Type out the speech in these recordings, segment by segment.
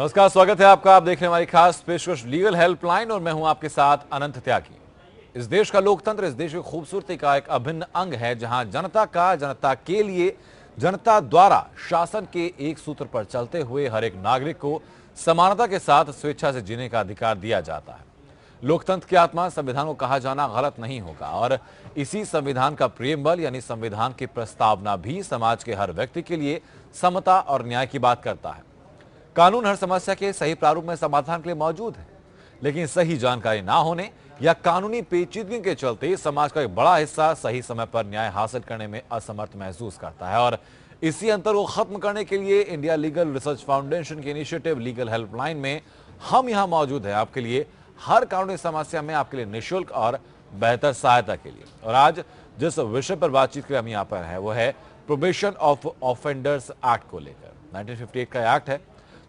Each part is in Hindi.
नमस्कार, स्वागत है आपका। आप देख रहे हैं हमारी खास पेशकश लीगल हेल्पलाइन और मैं हूं आपके साथ अनंत त्यागी। इस देश का लोकतंत्र इस देश की खूबसूरती का एक अभिन्न अंग है, जहां जनता का जनता के लिए जनता द्वारा शासन के एक सूत्र पर चलते हुए हर एक नागरिक को समानता के साथ स्वेच्छा से जीने का अधिकार दिया जाता है। लोकतंत्र की आत्मा संविधान को कहा जाना गलत नहीं होगा और इसी संविधान का प्रेमबल यानी संविधान की प्रस्तावना भी समाज के हर व्यक्ति के लिए समता और न्याय की बात करता है। कानून हर समस्या के सही प्रारूप में समाधान के लिए मौजूद है, लेकिन सही जानकारी ना होने या कानूनी पेचीदगी के चलते समाज का एक बड़ा हिस्सा सही समय पर न्याय हासिल करने में असमर्थ महसूस करता है। और इसी अंतर को खत्म करने के लिए इंडिया लीगल रिसर्च फाउंडेशन के इनिशिएटिव लीगल हेल्पलाइन में हम यहां मौजूद है आपके लिए हर कानूनी समस्या में आपके लिए निःशुल्क और बेहतर सहायता के लिए। और आज जिस विषय पर बातचीत के हम यहाँ पर है वो है प्रोबेशन ऑफ ऑफेंडर्स एक्ट को लेकर। 1958 का एक्ट है,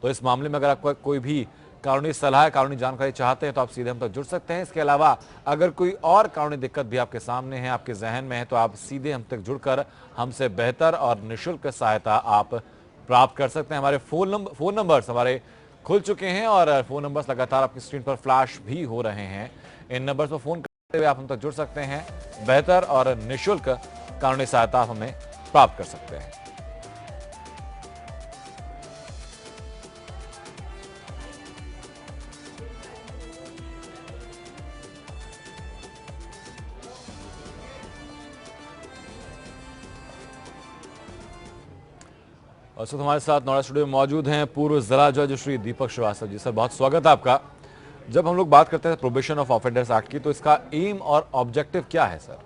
तो इस मामले में अगर आपको कोई भी कानूनी सलाह, कानूनी जानकारी चाहते हैं तो आप सीधे हम तक जुड़ सकते हैं। इसके अलावा अगर कोई और कानूनी दिक्कत भी आपके सामने है, आपके जहन में है, तो आप सीधे हम तक जुड़कर हमसे बेहतर और निःशुल्क सहायता आप प्राप्त कर सकते हैं। हमारे फोन नंबर्स हमारे खुल चुके हैं और फोन नंबर्स लगातार आपकी स्क्रीन पर फ्लैश भी हो रहे हैं। इन नंबर्स पर फोन करते हुए आप हम तक जुड़ सकते हैं, बेहतर और निःशुल्क कानूनी सहायता आप हमें प्राप्त कर सकते हैं। और सर हमारे साथ नोएडा स्टूडियो में मौजूद हैं पूर्व जिला जज श्री दीपक श्रीवास्तव जी। सर बहुत स्वागत है आपका। जब हम लोग बात करते हैं प्रोबेशन ऑफ ऑफेंडर्स एक्ट की, तो इसका एम और ऑब्जेक्टिव क्या है sir?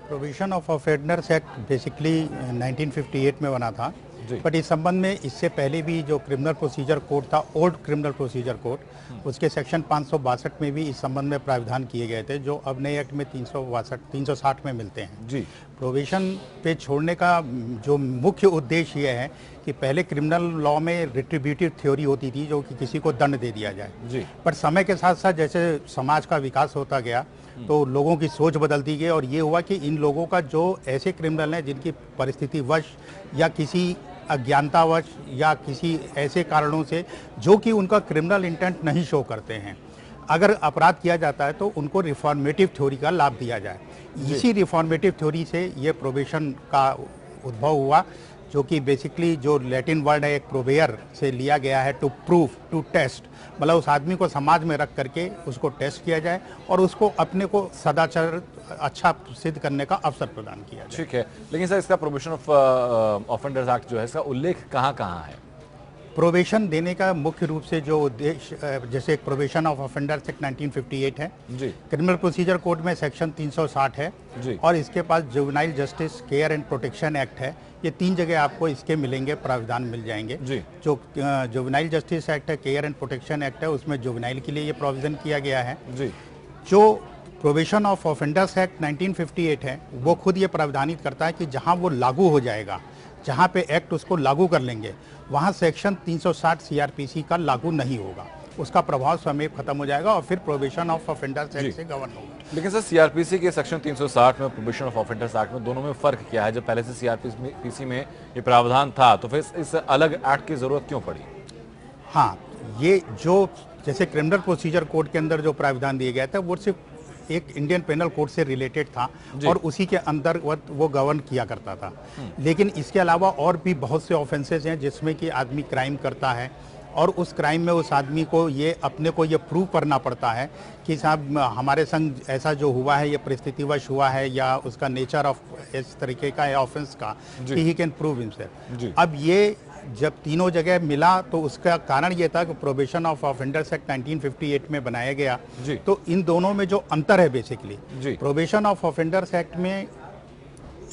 Provision of offenders act basically 1958 में बना था, बट इस संबंध में इससे पहले भी जो क्रिमिनल प्रोसीजर कोड था, ओल्ड क्रिमिनल प्रोसीजर कोड, उसके सेक्शन 562 में भी इस संबंध में प्रावधान किए गए थे, जो अब नए एक्ट में 360 में मिलते हैं जी। प्रोविजन पे छोड़ने का जो मुख्य उद्देश्य ये है कि पहले क्रिमिनल लॉ में रिट्रीब्यूटिव थ्योरी होती थी, जो कि किसी को दंड दे दिया जाए जी। पर समय के साथ साथ जैसे समाज का विकास होता गया तो लोगों की सोच बदलती गई और ये हुआ कि इन लोगों का जो ऐसे क्रिमिनल हैं जिनकी परिस्थिति वश या किसी अज्ञानतावश या किसी ऐसे कारणों से जो कि उनका क्रिमिनल इंटेंट नहीं शो करते हैं, अगर अपराध किया जाता है तो उनको रिफॉर्मेटिव थ्योरी का लाभ दिया जाए। इसी रिफॉर्मेटिव थ्योरी से ये प्रोबेशन का उद्भव हुआ, जो कि बेसिकली जो लैटिन वर्ड है एक प्रोवेयर से लिया गया है, टू प्रूव, टू टेस्ट, मतलब उस आदमी को समाज में रख करके उसको टेस्ट किया जाए और उसको अपने को सदाचार अच्छा सिद्ध करने का अवसर प्रदान किया जाए। ठीक है, लेकिन सर इसका प्रोबेशन ऑफ ऑफेंडर्स एक्ट जो है, इसका उल्लेख कहाँ कहाँ है? प्रोबेशन देने का मुख्य रूप से जो उद्देश्य, जैसे प्रोबेशन ऑफ ऑफेंडर्स एक्ट 1958 है जी, क्रिमिनल प्रोसीजर कोड में सेक्शन 360 है जी, और इसके पास juvenile justice care and protection act है। ये तीन जगह आपको इसके मिलेंगे, प्रावधान मिल जाएंगे जी। जो जुवेनाइल जस्टिस एक्ट है, केयर एंड प्रोटेक्शन एक्ट है, उसमें जुवेनाइल के लिए ये प्रोविजन किया गया है जी। जो प्रोबेशन ऑफ ऑफेंडर्स एक्ट 1958 है, वो खुद ये प्रावधानित करता है कि जहाँ वो लागू हो जाएगा, जहाँ पे एक्ट उसको लागू कर लेंगे, वहाँ सेक्शन 360 सीआरपीसी का लागू नहीं होगा, उसका प्रभाव स्वयं खत्म हो जाएगा और फिर प्रोबेशन ऑफ ऑफेंडर्स एक्ट से गवर्न होगा। लेकिन सर सीआरपीसी के सेक्शन 360 में प्रोबेशन ऑफ ऑफेंडर्स एक्ट में दोनों में फर्क क्या है? जब पहले से सीआरपीसी में ये प्रावधान था तो फिर इस अलग एक्ट की जरूरत क्यों पड़ी? हाँ, ये जो जैसे क्रिमिनल प्रोसीजर कोड के अंदर जो प्रावधान दिया गया था वो सिर्फ एक इंडियन पेनल कोड से रिलेटेड था और उसी के अंदर वो गवर्न किया करता था। लेकिन इसके अलावा और भी बहुत से ऑफेंसेस हैं जिसमें कि आदमी क्राइम करता है और उस क्राइम में उस आदमी को ये अपने को ये प्रूव करना पड़ता है कि साहब हमारे संग ऐसा जो हुआ है ये परिस्थितिवश हुआ है या उसका नेचर ऑफ इस तरीके का है ऑफेंस का, कि ही कैन प्रूव हिमसेल्फ। अब ये जब तीनों जगह मिला तो उसका कारण ये था कि प्रोबेशन ऑफ ऑफेंडर्स एक्ट 1958 में बनाया गया, तो इन दोनों में जो अंतर है basically, probation of offenders act में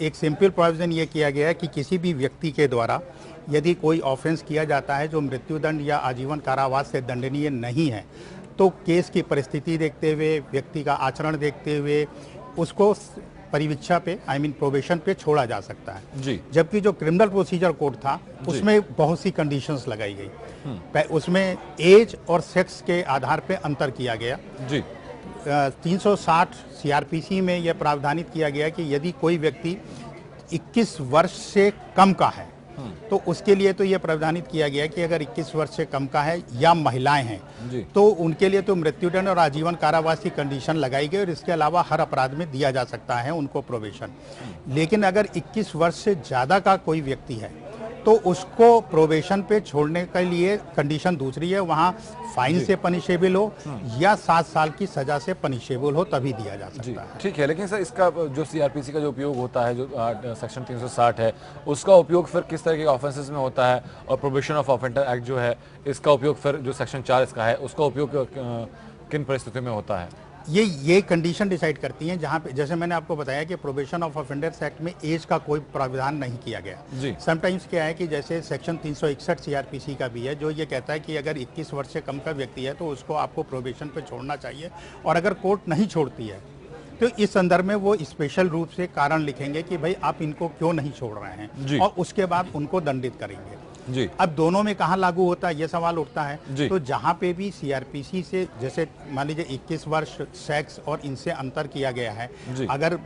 एक सिंपल प्रोविजन ये किया गया है कि किसी भी व्यक्ति के द्वारा यदि कोई ऑफेंस किया जाता है जो मृत्युदंड या आजीवन कारावास से दंडनीय नहीं है, तो केस की परिस्थिति देखते हुए, व्यक्ति का आचरण देखते हुए उसको परिवीक्षा पे प्रोबेशन पे छोड़ा जा सकता है जी। जबकि जो क्रिमिनल प्रोसीजर कोड था उसमें बहुत सी कंडीशंस लगाई गई, उसमें एज और सेक्स के आधार पे अंतर किया गया जी। 360 सीआरपीसी में यह प्रावधानित किया गया कि यदि कोई व्यक्ति 21 वर्ष से कम का है तो उसके लिए तो ये प्रावधानित किया गया कि अगर 21 वर्ष से कम का है या महिलाएं हैं जी। तो उनके लिए तो मृत्युदंड और आजीवन कारावास की कंडीशन लगाई गई और इसके अलावा हर अपराध में दिया जा सकता है उनको प्रोबेशन। लेकिन अगर 21 वर्ष से ज़्यादा का कोई व्यक्ति है तो उसको प्रोबेशन पे छोड़ने के लिए कंडीशन दूसरी है, वहाँ फाइन से पनिशेबल हो या 7 साल की सजा से पनिशेबल हो तभी दिया जा सकता है। ठीक है, लेकिन सर इसका जो सीआरपीसी का जो उपयोग होता है, जो सेक्शन 360 है, उसका उपयोग फिर किस तरह के ऑफेंसेस में होता है, और प्रोबेशन ऑफ ऑफेंडर एक्ट जो है इसका उपयोग फिर जो सेक्शन 4 इसका है उसका उपयोग किन परिस्थितियों में होता है? ये कंडीशन डिसाइड करती हैं, जहाँ पे जैसे मैंने आपको बताया कि प्रोबेशन ऑफ ऑफेंडर्स एक्ट में एज का कोई प्रावधान नहीं किया गया। जी। समटाइम्स क्या है कि जैसे सेक्शन 361 सीआरपीसी का भी है जो ये कहता है कि अगर 21 वर्ष से कम का व्यक्ति है तो उसको आपको प्रोबेशन पे छोड़ना चाहिए, और अगर कोर्ट नहीं छोड़ती है तो इस संदर्भ में वो स्पेशल रूप से कारण लिखेंगे कि भाई आप इनको क्यों नहीं छोड़ रहे जी। हैं, और उसके बाद उनको दंडित करेंगे। जी। अब दोनों में कहाँ लागू होता है ये सवाल उठता जी। है। तो जहाँ पे भी सीआरपीसी से जैसे मान लीजिए 21 वर्ष सेक्स और इनसे अंतर किया गया है, जी। अगर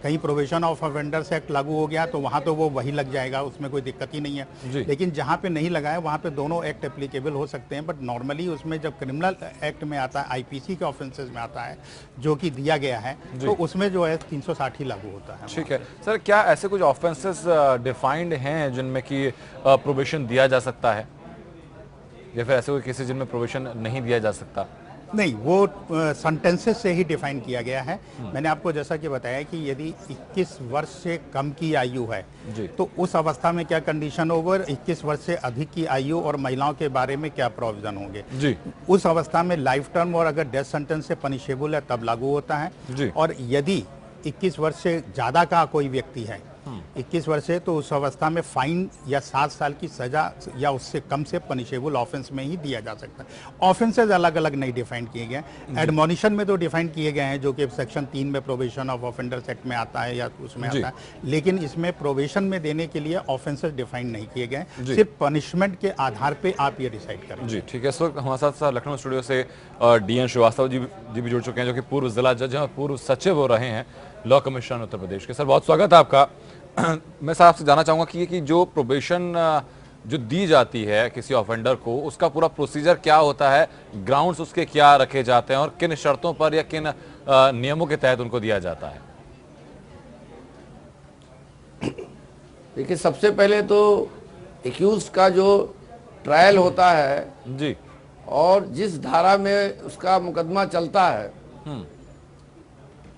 कहीं प्रोविजन ऑफ ऑफेंडर्स एक्ट लागू हो गया तो वहाँ तो वो वही लग जाएगा, उसमें कोई दिक्कत ही नहीं जी। है। लेकिन जहाँ पे नहीं लगा है वहाँ पे दोनों एक्ट एप्लीकेबल हो सकते हैं, बट नॉर्मली उसमें जब क्रिमिनल एक्ट में आता है, आईपीसी के ऑफेंसेस में आता है जो कि दिया गया है, तो उसमें जो है 360 ही लागू होता है। ठीक है सर, क्या ऐसे कुछ ऑफेंसेस डिफाइंड हैं जिनमें कि प्रोबेशन दिया जा सकता है, या फिर ऐसे कोई केसेस जिनमें प्रोबेशन नहीं दिया जा सकता? नहीं, वो सेंटेंसेस से ही डिफाइन किया गया है। मैंने आपको जैसा कि बताया कि यदि 21 वर्ष से कम की आयु है जी। तो उस अवस्था में क्या कंडीशन होगा, और 21 वर्ष से अधिक की आयु और महिलाओं के बारे में क्या प्रोविजन होंगे जी। उस अवस्था में लाइफ टर्म और अगर डेथ सेंटेंस से पनिशेबल है तब लागू होता है जी। और यदि 21 वर्ष से ज़्यादा का कोई व्यक्ति है 21 वर्ष है तो उस अवस्था में फाइन या 7 साल की सजा या उससे कम से पनिशेबल ऑफेंस में ही दिया जा सकता है। ऑफेंसेज अलग अलग नहीं डिफाइन किए गए हैं, एडमोनिशन में तो डिफाइन किए गए हैं जो कि सेक्शन 3 में प्रोबेशन ऑफ ऑफेंडर्स एक्ट में आता है या उसमें आता है, लेकिन इसमें प्रोबेशन में देने के लिए ऑफेंसेज डिफाइन नहीं किए गए, सिर्फ पनिशमेंट के आधार पर आप ये डिसाइड करें। जी ठीक है। इस वक्त हमारे साथ लखनऊ स्टूडियो से डीएन श्रीवास्तव जी भी जुड़ चुके हैं, जो कि पूर्व जिला जज हैं और पूर्व सचिव हो रहे हैं लॉ कमिश्नर उत्तर प्रदेश के। सर बहुत स्वागत है आपका। मैं सर आपसे जानना चाहूँगा कि जो प्रोबेशन जो दी जाती है किसी ऑफेंडर को, उसका पूरा प्रोसीजर क्या होता है, ग्राउंड्स उसके क्या रखे जाते हैं और किन शर्तों पर या किन नियमों के तहत उनको दिया जाता है? देखिए, सबसे पहले तो एक्यूज का जो ट्रायल होता है जी, और जिस धारा में उसका मुकदमा चलता है,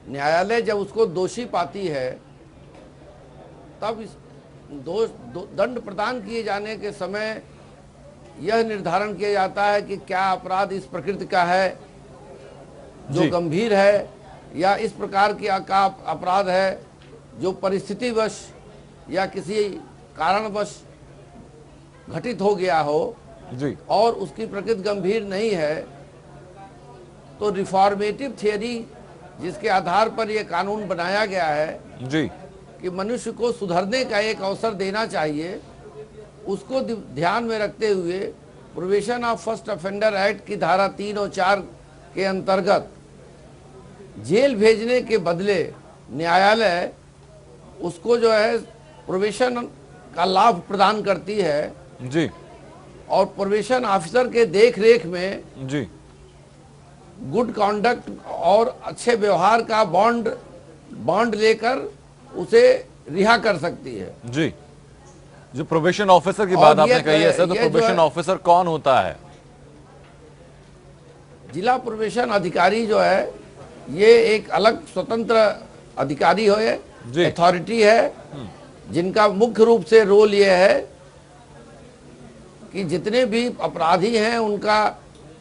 न्यायालय जब उसको दोषी पाती है तब इस दंड प्रदान किए जाने के समय यह निर्धारण किया जाता है कि क्या अपराध इस प्रकृति का है जो गंभीर है, या इस प्रकार का अपराध है जो परिस्थितिवश या किसी कारणवश घटित हो गया हो जी, और उसकी प्रकृति गंभीर नहीं है। तो रिफॉर्मेटिव थियरी जिसके आधार पर यह कानून बनाया गया है जी, कि मनुष्य को सुधरने का एक अवसर देना चाहिए, उसको ध्यान में रखते हुए provision of first offender act की धारा 3 और 4 के अंतर्गत जेल भेजने के बदले न्यायालय उसको जो है प्रोविजन का लाभ प्रदान करती है जी, और प्रोविजन ऑफिसर के देख रेख में जी, गुड कॉन्डक्ट और अच्छे व्यवहार का बॉन्ड लेकर उसे रिहा कर सकती है। जी। जो प्रोबेशन ऑफिसर की बात आपने कही है सर, तो प्रोबेशन ऑफिसर कौन होता है? जिला प्रोबेशन अधिकारी जो है ये एक अलग स्वतंत्र अधिकारी है, अथॉरिटी है, जिनका मुख्य रूप से रोल ये है कि जितने भी अपराधी हैं उनका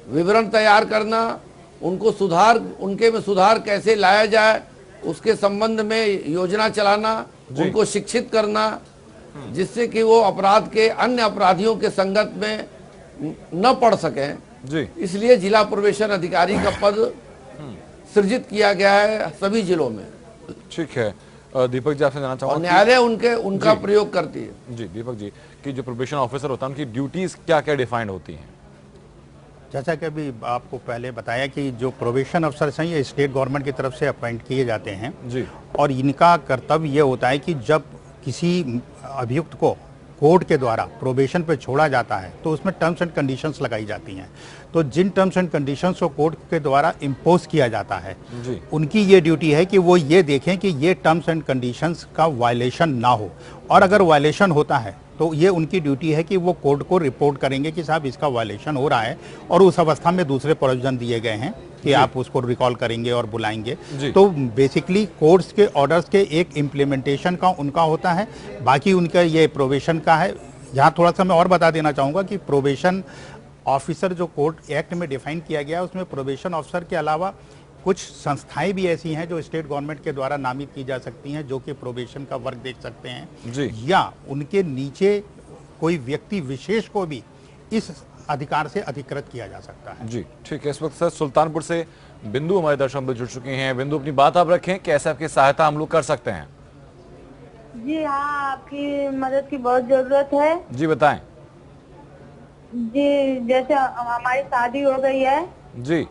विवरण तैयार करना, उनके में सुधार कैसे लाया जाए उसके संबंध में योजना चलाना, उनको शिक्षित करना, जिससे कि वो अपराध के अन्य अपराधियों के संगत में न पड़ सकें जी। इसलिए जिला प्रोबेशन अधिकारी का पद सृजित किया गया है सभी जिलों में। ठीक है। दीपक जी आपसे जानना चाहूंगा, न्यायालय उनका प्रयोग करती है। जी दीपक जी, कि जो प्रोबेशन ऑफिसर होता है उनकी ड्यूटीज क्या क्या डिफाइंड होती हैं? जैसा कि अभी आपको पहले बताया कि जो प्रोबेशन अफसर हैं ये स्टेट गवर्नमेंट की तरफ से अपॉइंट किए जाते हैं जी, और इनका कर्तव्य ये होता है कि जब किसी अभियुक्त को कोर्ट के द्वारा प्रोबेशन पे छोड़ा जाता है तो उसमें टर्म्स एंड कंडीशंस लगाई जाती हैं। तो जिन टर्म्स एंड कंडीशंस को कोर्ट के द्वारा इम्पोज किया जाता है जी। उनकी ये ड्यूटी है कि वो ये देखें कि ये टर्म्स एंड कंडीशंस का वायलेशन ना हो, और अगर वायलेशन होता है तो ये उनकी ड्यूटी है कि वो कोर्ट को रिपोर्ट करेंगे कि साहब इसका वायलेशन हो रहा है, और उस अवस्था में दूसरे प्रोविजन दिए गए हैं कि आप उसको रिकॉल करेंगे और बुलाएंगे। तो बेसिकली कोर्ट्स के ऑर्डर्स के एक इम्प्लीमेंटेशन का उनका होता है, बाकी उनका ये प्रोबेशन का है। यहाँ थोड़ा सा मैं और बता देना चाहूँगा कि प्रोबेशन ऑफिसर जो कोर्ट एक्ट में डिफाइन किया गया है उसमें प्रोबेशन ऑफिसर के अलावा कुछ संस्थाएं भी ऐसी हैं जो स्टेट गवर्नमेंट के द्वारा नामित की जा सकती हैं, जो कि प्रोबेशन का वर्क देख सकते हैं जी। या उनके नीचे कोई व्यक्ति विशेष को भी इस अधिकार से अधिकृत किया जा सकता है। जी ठीक है। इस वक्त सर सुल्तानपुर से बिंदु हमारे दर्शक में जुड़ चुके हैं। बिंदु, अपनी बात आप रखें, कैसे आपकी सहायता हम लोग कर सकते हैं? जी हाँ, आपकी मदद की बहुत जरूरत है। जी बताएं। जी, जैसे हमारी शादी हो गई है जी।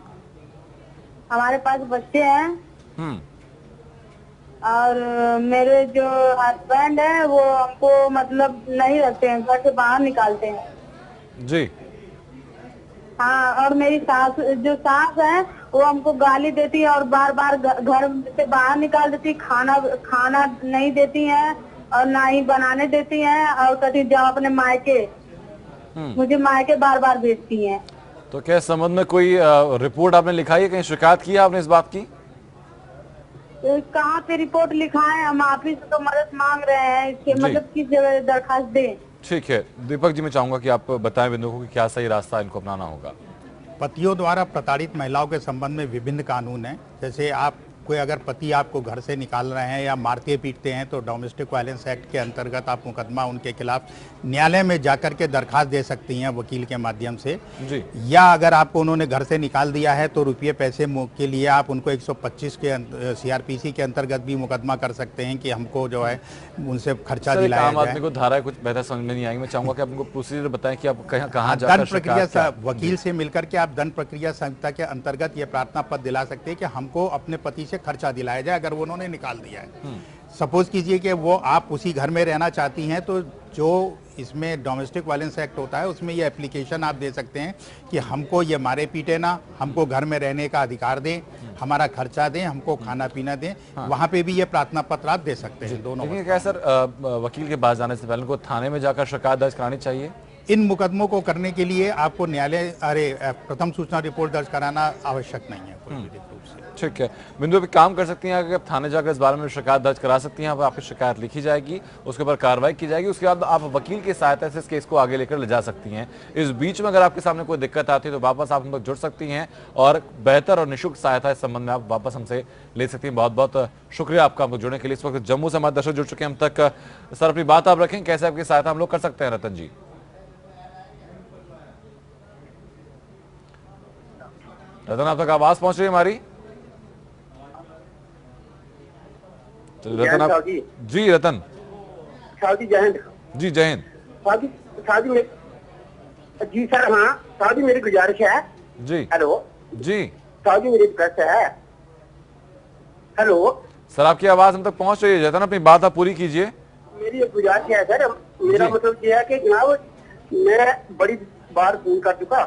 हमारे पास बच्चे हैं और मेरे जो हस्बैंड है वो हमको मतलब नहीं रखते हैं, घर से बाहर निकालते हैं। जी। हाँ, और मेरी जो सास है वो हमको गाली देती है और बार बार घर से बाहर निकाल देती, खाना नहीं देती है और ना ही बनाने देती है, और कभी जाओ अपने मायके, मुझे मायके बार बार भेजती हैं। तो क्या इस संबंध में कोई रिपोर्ट आपने लिखाई है, कहीं शिकायत की है आपने इस बात की? तो कहाँ पे रिपोर्ट लिखा है? हम आप ही से तो मदद मांग रहे हैं, इसके मतलब किस जगह दरखास्त दें? ठीक है, दीपक जी मैं चाहूंगा कि आप बताएं बिंदु को कि क्या सही रास्ता इनको अपनाना होगा। पतियों द्वारा प्रताड़ित महिलाओं के संबंध में विभिन्न कानून हैं। जैसे आप कोई अगर पति आपको घर से निकाल रहे हैं या मारते पीटते हैं तो डोमेस्टिक वायलेंस एक्ट के अंतर्गत आप मुकदमा उनके खिलाफ न्यायालय में जाकर के दरखास्त दे सकती हैं वकील के माध्यम से जी। या अगर आपको उन्होंने घर से निकाल दिया है तो रुपये पैसे के लिए आप उनको 125 के CRPC के अंतर्गत भी मुकदमा कर सकते हैं कि हमको जो है उनसे खर्चा दिलाया जाए। आदमी को धारा कुछ बेहतर समझ में नहीं आई, मैं चाहूंगा कि आप उनको प्रोसीजर बताएं कि आप कहाँ दंड प्रक्रिया वकील से मिलकर के आप दंड प्रक्रिया संहिता के अंतर्गत ये प्रार्थना पत्र दिला सकते हैं कि हमको अपने पति से खर्चा दिलाया जाए अगर वो उन्होंने निकाल दिया है। सपोज कीजिए कि वो आप उसी घर में रहना चाहती हैं तो जो इसमें डोमेस्टिक वायलेंस एक्ट होता है उसमें ये एप्लीकेशन आप दे सकते हैं कि हमको ये मारे पीटे ना, हमको घर में रहने का अधिकार दें, हमारा खर्चा दें, हमको खाना पीना दें। वहाँ पे भी ये प्रार्थना पत्र आप दे सकते हैं। दोनों क्या सर वकील के पास जाने से पहले उनको थाने में जाकर शिकायत दर्ज करानी चाहिए? इन मुकदमों को करने के लिए आपको न्यायालय प्रथम सूचना रिपोर्ट दर्ज कराना आवश्यक नहीं है कोई भी रूप से। ठीक है बिंदु, अभी काम कर सकती हैं अगर थाने जाकर इस बारे में शिकायत दर्ज करा सकती हैं। आपकी शिकायत लिखी जाएगी, उसके ऊपर कार्रवाई की जाएगी, उसके बाद आप वकील की सहायता से इस केस को आगे लेकर ले जा सकती हैं। इस बीच में अगर आपके सामने कोई दिक्कत आती है तो वापस आप हम लोग जुड़ सकती हैं और बेहतर और निःशुल्क सहायता इस संबंध में आप वापस हमसे ले सकती हैं। बहुत बहुत शुक्रिया आपका हम लोग जुड़ने के लिए। इस वक्त जम्मू से हमारे दर्शक जुड़ चुके हैं हम तक। सर अपनी बात आप रखें, कैसे आपकी सहायता हम लोग कर सकते हैं? रतन जी, रतन आप तक आवाज पहुंच रही है हमारी? रतन आप जी, रतन साहब जय हिंद। जी जय हिंद। जी सर, हाँ साहब जी मेरी गुजारिश है। जी हेलो जी साहब जी मेरी रिक्वेस्ट है। हेलो सर, आपकी आवाज हम तक पहुंच रही है, रतन अपनी बात आप पूरी कीजिए। मेरी एक गुजारिश है सर, मेरा मतलब ये है कि जनाब मैं बड़ी बार फोन कर चुका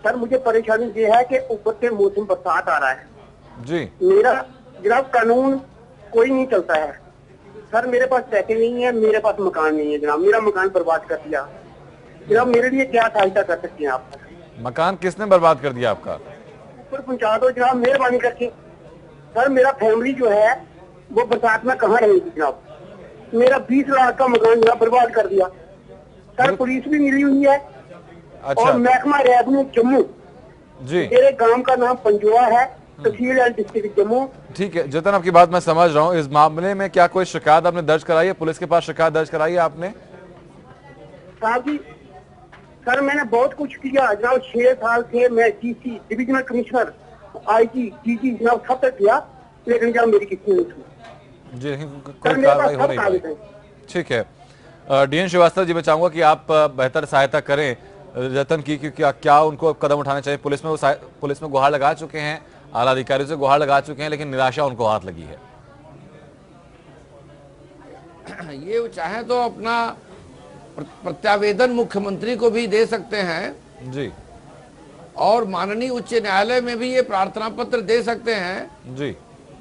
सर, मुझे परेशानी ये है कि ऊपर से मौसम बरसात आ रहा है जी। मेरा जनाब कानून कोई नहीं चलता है सर, मेरे पास पैसे नहीं है, मेरे पास मकान नहीं है जनाब, मेरा मकान बर्बाद कर दिया जनाब, मेरे लिए क्या सहायता कर सकती हैं आप? मकान किसने बर्बाद कर दिया आपका? ऊपर पहुंचा दो जनाब मेहरबानी करके सर, मेरा फैमिली जो है वो बरसात में कहाँ रहेगी जनाब, मेरा 20 लाख का मकान जनाब बर्बाद कर दिया सर, पुलिस भी मिली हुई है। अच्छा। और महकमा रेवन्यू जम्मू जी, मेरे गांव का नाम पंजुआ है, तहसील एंड डिस्ट्रिक्ट जम्मू। ठीक है जतन, आपकी बात मैं समझ रहा हूँ। इस मामले में क्या कोई शिकायत आपने दर्ज कराई है? पुलिस के पास शिकायत दर्ज कराई है आपने? साहब जी सर मैंने बहुत कुछ किया जनाब, 6 साल से मैं GC divisional commissioner IG DG जनाब सब तक किया, लेकिन जनाब मेरी किसी नहीं सुनी जी, कोई कार्रवाई हो रही है? ठीक है DN श्रीवास्तव जी, मैं चाहूंगा कि आप बेहतर सहायता करें रतन की, क्योंकि क्या उनको कदम उठाने चाहिए। पुलिस में गुहार लगा चुके हैं, आला अधिकारियों से गुहार लगा चुके हैं, लेकिन निराशा उनको हाथ लगी है। ये चाहे तो अपना प्रत्यावेदन मुख्यमंत्री को भी दे सकते हैं जी और माननीय उच्च न्यायालय में भी ये प्रार्थना पत्र दे सकते हैं जी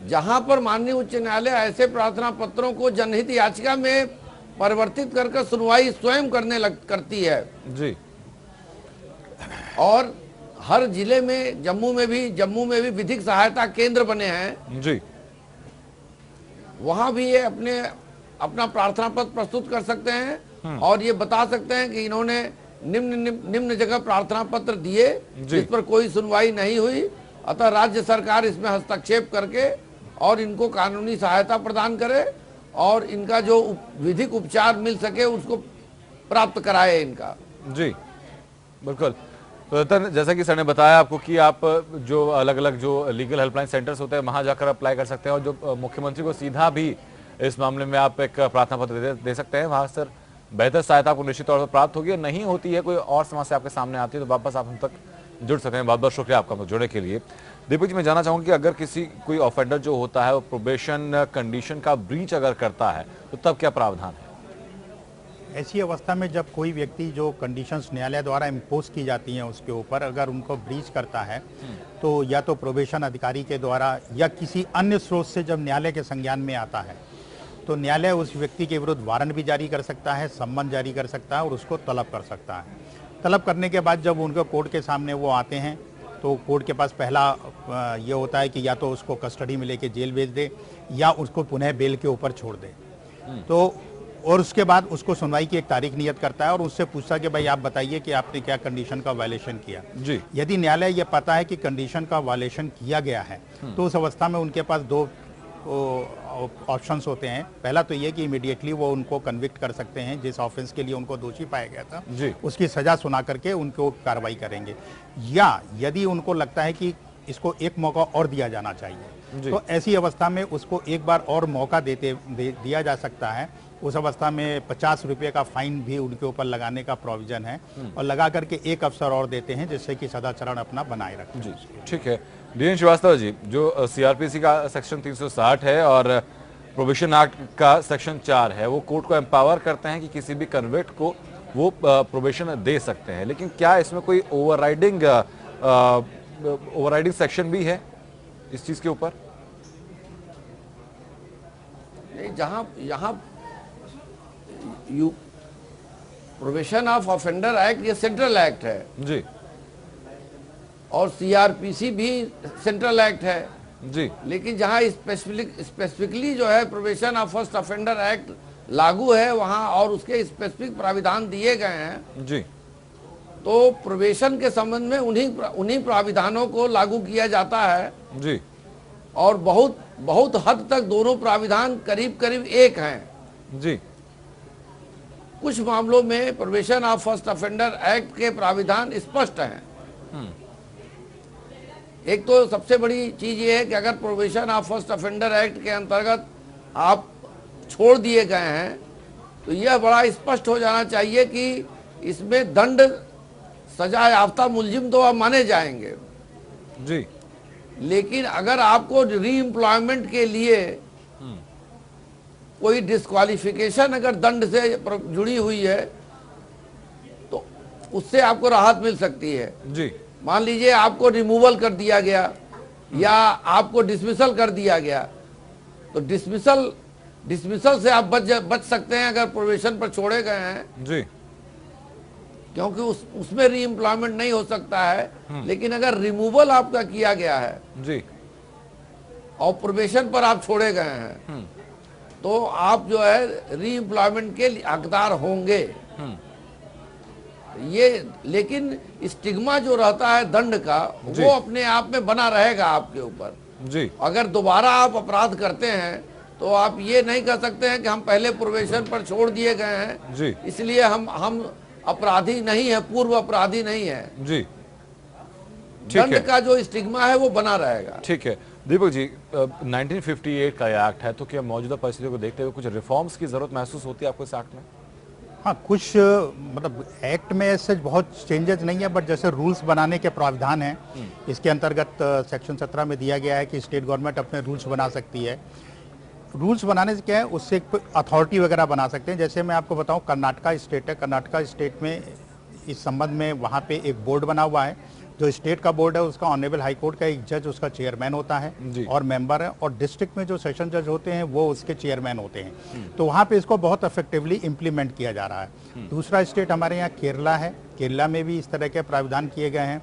जहां पर माननीय उच्च न्यायालय ऐसे प्रार्थना पत्रों को जनहित याचिका में परिवर्तित कर सुनवाई स्वयं करती है जी। और हर जिले में जम्मू में भी विधिक सहायता केंद्र बने हैं जी। वहां भी ये अपना प्रार्थना पत्र प्रस्तुत कर सकते हैं और ये बता सकते हैं कि इन्होंने निम्न जगह प्रार्थना पत्र दिए जिस पर कोई सुनवाई नहीं हुई, अतः राज्य सरकार इसमें हस्तक्षेप करके और इनको कानूनी सहायता प्रदान करे और इनका जो विधिक उपचार मिल सके उसको प्राप्त कराए इनका। जी बिल्कुल। तो जैसा कि सर ने बताया आपको कि आप जो अलग अलग जो लीगल हेल्पलाइन सेंटर्स होते हैं वहां जाकर अप्लाई कर सकते हैं और जो मुख्यमंत्री को सीधा भी इस मामले में आप एक प्रार्थना पत्र दे सकते हैं। वहां सर बेहतर सहायता आपको निश्चित तौर पर प्राप्त होगी। नहीं होती है, कोई और समस्या आपके सामने आती है तो वापस आप हम तक जुड़ सकते हैं। बहुत बहुत शुक्रिया आपका हम जुड़ने के लिए। दीपक जी, मैं जानना चाहूंगा कि अगर कोई ऑफेंडर जो होता है वो प्रोबेशन कंडीशन का ब्रीच अगर करता है तो तब क्या प्रावधान है? ऐसी अवस्था में जब कोई व्यक्ति जो कंडीशंस न्यायालय द्वारा इम्पोज की जाती हैं उसके ऊपर अगर उनको ब्रीच करता है तो या तो प्रोबेशन अधिकारी के द्वारा या किसी अन्य स्रोत से जब न्यायालय के संज्ञान में आता है तो न्यायालय उस व्यक्ति के विरुद्ध वारंट भी जारी कर सकता है, सम्मन जारी कर सकता है और उसको तलब कर सकता है। तलब करने के बाद जब उनको कोर्ट के सामने वो आते हैं तो कोर्ट के पास पहला ये होता है कि या तो उसको कस्टडी में लेके जेल भेज दे या उसको पुनः बेल के ऊपर छोड़ दे। तो और उसके बाद उसको सुनवाई की एक तारीख नियत करता है और उससे पूछता है कि भाई आप बताइए कि आपने क्या कंडीशन का वायलेशन किया जी। यदि न्यायालय ये पता है कि कंडीशन का वायलेशन किया गया है तो उस अवस्था में उनके पास दो ऑप्शंस होते हैं। पहला तो ये कि इमीडिएटली वो उनको कन्विक्ट कर सकते हैं, जिस ऑफेंस के लिए उनको दोषी पाया गया था जी। उसकी सजा सुना करके उनको कार्रवाई करेंगे, या यदि उनको लगता है कि इसको एक मौका और दिया जाना चाहिए तो ऐसी अवस्था में उसको एक बार और मौका दिया जा सकता है। उस अवस्था में 50 रुपये का फाइन भी उनके ऊपर लगाने का प्रोविजन है और लगा करके एक अवसर और देते हैं जिससे कि सदाचरण अपना बनाए रखें। जी ठीक है। डीएन श्रीवास्तव जी, जो सीआरपीसी का सेक्शन 360 है और प्रोबेशन एक्ट का सेक्शन 4 है वो कोर्ट को एम्पावर करते हैं कि किसी भी कन्विक्ट को वो प्रोबेशन दे सकते हैं, लेकिन क्या इसमें कोई ओवरराइडिंग सेक्शन भी है इस चीज के ऊपर? जहां यहाँ प्रोबेशन ऑफ ऑफेंडर एक्ट ये सेंट्रल एक्ट है जी और सीआरपीसी भी सेंट्रल एक्ट है जी, लेकिन जहां स्पेसिफिकली जो है probation of first offender act लागू है वहां और उसके स्पेसिफिक प्राविधान दिए गए हैं जी। तो प्रोबेशन के संबंध में उन्हीं प्राविधानों को लागू किया जाता है जी और बहुत हद तक दोनों प्राविधान करीब करीब एक हैं जी। कुछ मामलों में probation of first offender act के प्राविधान स्पष्ट हैं। एक तो सबसे बड़ी चीज ये है कि अगर probation of first offender act के अंतर्गत आप छोड़ दिए गए हैं तो यह बड़ा स्पष्ट हो जाना चाहिए कि इसमें दंड सजा याफ्ता मुलजिम तो आप माने जाएंगे जी, लेकिन अगर आपको री एम्प्लॉयमेंट के लिए कोई डिस्क्वालिफिकेशन अगर दंड से जुड़ी हुई है तो उससे आपको राहत मिल सकती है जी। मान लीजिए आपको रिमूवल कर दिया गया या आपको डिसमिसल कर दिया गया तो डिसमिसल से आप बच सकते हैं अगर प्रोबेशन पर छोड़े गए हैं जी, क्योंकि उसमें री एम्प्लॉयमेंट नहीं हो सकता है। लेकिन अगर रिमूवल आपका किया गया है जी और प्रोबेशन पर आप छोड़े गए हैं तो आप जो है री एम्प्लॉयमेंट के हकदार होंगे। ये लेकिन स्टिग्मा जो रहता है दंड का वो अपने आप में बना रहेगा आपके ऊपर जी। अगर दोबारा आप अपराध करते हैं तो आप ये नहीं कर सकते हैं कि हम पहले प्रोबेशन पर छोड़ दिए गए हैं जी, इसलिए हम अपराधी नहीं है, पूर्व अपराधी नहीं है जी। ठीक दंड है, का जो स्टिग्मा है वो बना रहेगा। ठीक है। दीपक जी, 1958 का यह एक्ट है तो क्या मौजूदा परिस्थितियों को देखते हुए कुछ रिफॉर्म्स की जरूरत महसूस होती है आपको इस एक्ट में? हाँ, कुछ मतलब एक्ट में ऐसे बहुत चेंजेस नहीं है, बट जैसे रूल्स बनाने के प्रावधान हैं इसके अंतर्गत सेक्शन 17 में दिया गया है कि स्टेट गवर्नमेंट अपने रूल्स बना सकती है। रूल्स बनाने से क्या है, उससे एक अथॉरिटी वगैरह बना सकते हैं। जैसे मैं आपको बताऊं, कर्नाटका स्टेट है, कर्नाटका स्टेट में इस संबंध में वहाँ पे एक बोर्ड बना हुआ है। जो स्टेट का बोर्ड है उसका ऑनरेबल हाई कोर्ट का एक जज उसका चेयरमैन होता है और मेंबर है, और डिस्ट्रिक्ट में जो सेशन जज होते हैं वो उसके चेयरमैन होते हैं। तो वहाँ पे इसको बहुत इफेक्टिवली इम्प्लीमेंट किया जा रहा है। दूसरा स्टेट हमारे यहाँ केरला है, केरला में भी इस तरह के प्रावधान किए गए हैं।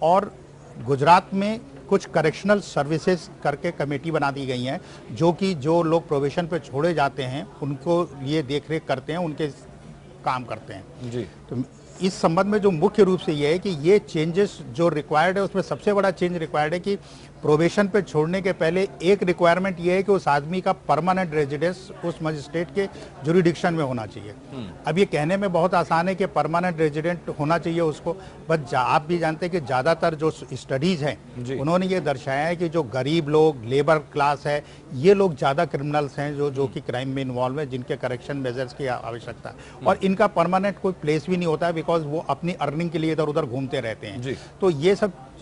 और गुजरात में कुछ करेक्शनल सर्विसेज करके कमेटी बना दी गई हैं, जो कि जो लोग प्रोबेशन पे छोड़े जाते हैं उनको ये देखरेख करते हैं, उनके काम करते हैं जी। तो इस संबंध में जो मुख्य रूप से ये है कि ये चेंजेस जो रिक्वायर्ड है, उसमें सबसे बड़ा चेंज रिक्वायर्ड है कि प्रोबेशन पे छोड़ने के पहले एक रिक्वायरमेंट ये है कि उस आदमी का परमानेंट रेजिडेंस उस मजिस्ट्रेट के जुरिडिक्शन में होना चाहिए। अब ये कहने में बहुत आसान है कि परमानेंट रेजिडेंट होना चाहिए उसको, बट आप भी जानते हैं कि ज़्यादातर जो स्टडीज़ हैं उन्होंने ये दर्शाया है कि जो गरीब लोग, लेबर क्लास है, ये लोग ज़्यादा क्रिमिनल्स हैं जो कि क्राइम में इन्वॉल्व है, जिनके करेक्शन मेजर्स की आवश्यकता है। और इनका परमानेंट कोई प्लेस भी नहीं होता है, बिकॉज वो अपनी अर्निंग के लिए इधर उधर घूमते रहते हैं। तो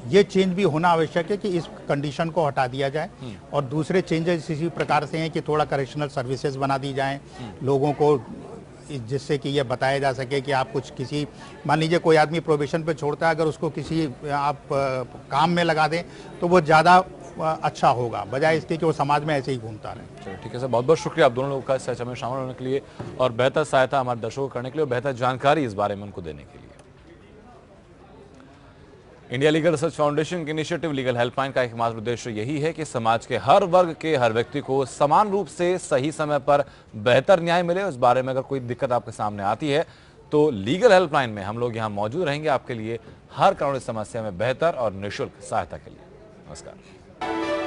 ये चेंज भी होना आवश्यक है कि इस कंडीशन को हटा दिया जाए। और दूसरे चेंजेस इसी प्रकार से हैं कि थोड़ा करेक्शनल सर्विसेज बना दी जाएं लोगों को, जिससे कि ये बताया जा सके कि आप कुछ किसी, मान लीजिए कोई आदमी प्रोबेशन पे छोड़ता है, अगर उसको किसी आप काम में लगा दें तो वो ज़्यादा अच्छा होगा, बजाय इसके कि वो समाज में ऐसे ही घूमता रहे। ठीक है सर, बहुत बहुत शुक्रिया आप दोनों लोगों का इस चर्चा में शामिल होने के लिए और बेहतर सहायता हमारे दर्शकों को करने के लिए और बेहतर जानकारी इस बारे में उनको देने के लिए। इंडिया लीगल रिसर्च फाउंडेशन के इनिशिएटिव लीगल हेल्पलाइन का एकमात्र उद्देश्य यही है कि समाज के हर वर्ग के हर व्यक्ति को समान रूप से सही समय पर बेहतर न्याय मिले। उस बारे में अगर कोई दिक्कत आपके सामने आती है तो लीगल हेल्पलाइन में हम लोग यहाँ मौजूद रहेंगे आपके लिए हर कानूनी समस्या में बेहतर और निःशुल्क सहायता के लिए। नमस्कार।